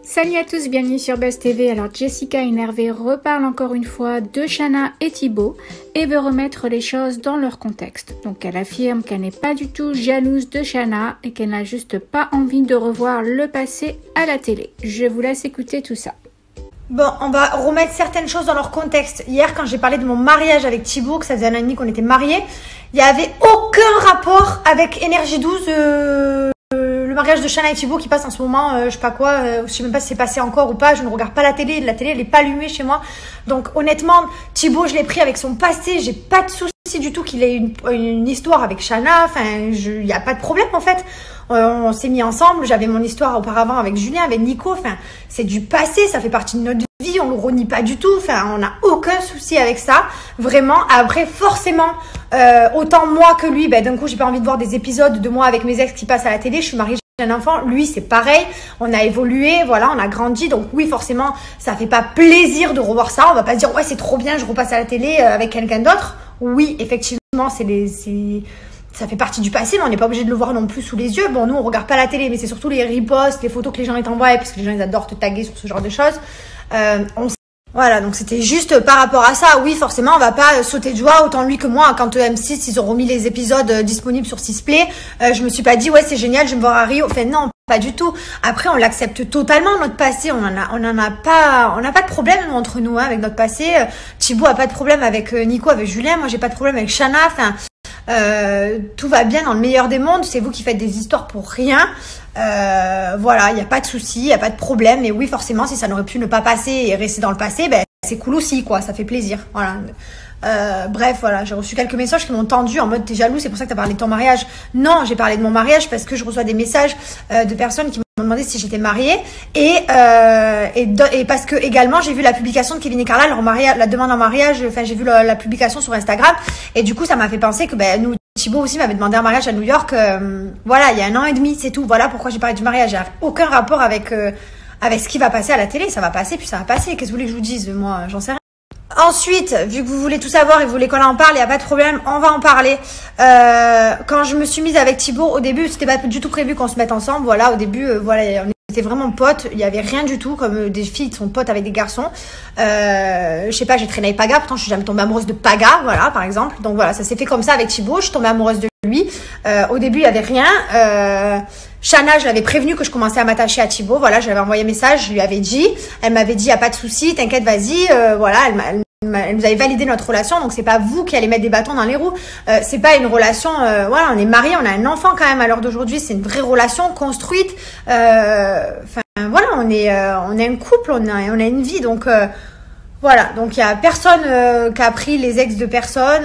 Salut à tous, bienvenue sur Buzz TV. Alors Jessica énervée reparle encore une fois de Shanna et Thibaut et veut remettre les choses dans leur contexte. Donc elle affirme qu'elle n'est pas du tout jalouse de Shanna et qu'elle n'a juste pas envie de revoir le passé à la télé. Je vous laisse écouter tout ça. Bon, on va remettre certaines choses dans leur contexte. Hier, quand j'ai parlé de mon mariage avec Thibaut, que ça faisait un an et demi qu'on était mariés, il n'y avait aucun rapport avec Énergie 12, le mariage de Shanna et Thibaut qui passe en ce moment, je sais pas quoi, je sais même pas si c'est passé encore ou pas, je ne regarde pas la télé elle est pas allumée chez moi. Donc honnêtement, Thibaut, je l'ai pris avec son passé, j'ai pas de souci du tout qu'il ait une histoire avec Shanna, enfin, il n'y a pas de problème en fait. On s'est mis ensemble, j'avais mon histoire auparavant avec Julien, avec Nico, enfin, c'est du passé, ça fait partie de notre vie, on le renie pas du tout, enfin, on n'a aucun souci avec ça, vraiment. Après, forcément, autant moi que lui, ben, d'un coup, j'ai pas envie de voir des épisodes de moi avec mes ex qui passent à la télé, je suis mariée, j'ai un enfant, lui, c'est pareil, on a évolué, voilà, on a grandi, donc oui, forcément, ça fait pas plaisir de revoir ça, on va pas se dire, ouais, c'est trop bien, je repasse à la télé avec quelqu'un d'autre. Oui, effectivement, ça fait partie du passé, mais on n'est pas obligé de le voir non plus sous les yeux. Bon, nous, on regarde pas la télé, mais c'est surtout les reposts, les photos que les gens t'envoient, parce que les gens, ils adorent te taguer sur ce genre de choses. Voilà, donc c'était juste par rapport à ça. Oui, forcément, on va pas sauter de joie, autant lui que moi. Quand M6, ils ont remis les épisodes disponibles sur 6play, je me suis pas dit, ouais, c'est génial, je vais me voir à Rio. Enfin, non, pas du tout. Après, on l'accepte totalement, notre passé. On n'a pas de problème entre nous, hein, avec notre passé. Thibaut a pas de problème avec Nico, avec Julien. Moi, j'ai pas de problème avec Shanna. Enfin, tout va bien dans le meilleur des mondes. C'est vous qui faites des histoires pour rien. Voilà, il n'y a pas de souci, il n'y a pas de problème. Et oui, forcément, si ça n'aurait pu ne pas passer et rester dans le passé, ben, c'est cool aussi, quoi. Ça fait plaisir. Voilà. Bref, voilà, j'ai reçu quelques messages qui m'ont tendu en mode t'es jaloux, c'est pour ça que t'as parlé de ton mariage. Non, j'ai parlé de mon mariage parce que je reçois des messages de personnes qui m'ont demandé si j'étais mariée et parce que également j'ai vu la publication de Kevin et Carla, la demande en mariage. Enfin, j'ai vu la publication sur Instagram et du coup ça m'a fait penser que ben nous, Thibaut aussi m'avait demandé un mariage à New York. Voilà, il y a un an et demi, c'est tout. Voilà pourquoi j'ai parlé du mariage. Il n'y a aucun rapport avec ce qui va passer à la télé. Ça va passer puis ça va passer. Qu'est-ce que vous voulez que je vous dise? Moi, j'en sais rien. Ensuite, vu que vous voulez tout savoir et vous voulez qu'on en parle, il n'y a pas de problème, on va en parler. Quand je me suis mise avec Thibaut, au début, c'était pas du tout prévu qu'on se mette ensemble. Voilà, au début, voilà, on était vraiment potes. Il n'y avait rien du tout, comme des filles qui sont potes avec des garçons. Je sais pas, j'ai traîné avec Paga, pourtant je suis jamais tombée amoureuse de Paga, voilà, par exemple. Donc voilà, ça s'est fait comme ça avec Thibaut, je suis tombée amoureuse de lui. Au début, il n'y avait rien. Shanna, je l'avais prévenu que je commençais à m'attacher à Thibaut. Voilà, je lui avais envoyé un message, je lui avais dit. Elle m'avait dit, y a pas de souci, t'inquiète, vas-y. Voilà, elle nous avait validé notre relation, donc c'est pas vous qui allez mettre des bâtons dans les roues. C'est pas une relation. Voilà, on est mariés, on a un enfant quand même à l'heure d'aujourd'hui. C'est une vraie relation construite. Enfin, voilà, on est un couple, on a une vie, donc. Voilà, donc il y a personne qui a pris les ex de personne.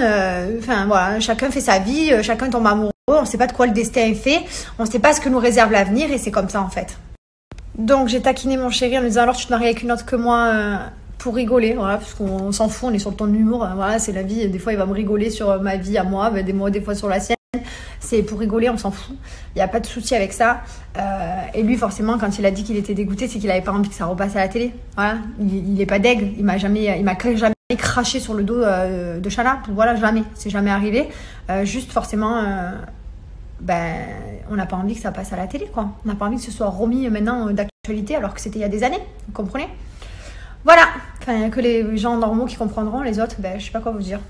Enfin voilà, chacun fait sa vie, chacun tombe amoureux. On ne sait pas de quoi le destin est fait. On ne sait pas ce que nous réserve l'avenir et c'est comme ça en fait. Donc j'ai taquiné mon chéri en me disant alors tu te maries avec une autre que moi pour rigoler, voilà, parce qu'on s'en fout, on est sur le ton de l'humour. Voilà, c'est la vie. Des fois il va me rigoler sur ma vie à moi, des fois sur la sienne. C'est pour rigoler, on s'en fout. Il n'y a pas de souci avec ça. Et lui, forcément, quand il a dit qu'il était dégoûté, c'est qu'il n'avait pas envie que ça repasse à la télé. Voilà, il n'est pas deg. Il m'a jamais craché sur le dos de Shanna. Voilà, jamais. C'est jamais arrivé. Juste, forcément, on n'a pas envie que ça passe à la télé, quoi. On n'a pas envie que ce soit remis maintenant d'actualité, alors que c'était il y a des années. Vous comprenez? Voilà. Enfin, que les gens normaux qui comprendront, les autres, je sais pas quoi vous dire.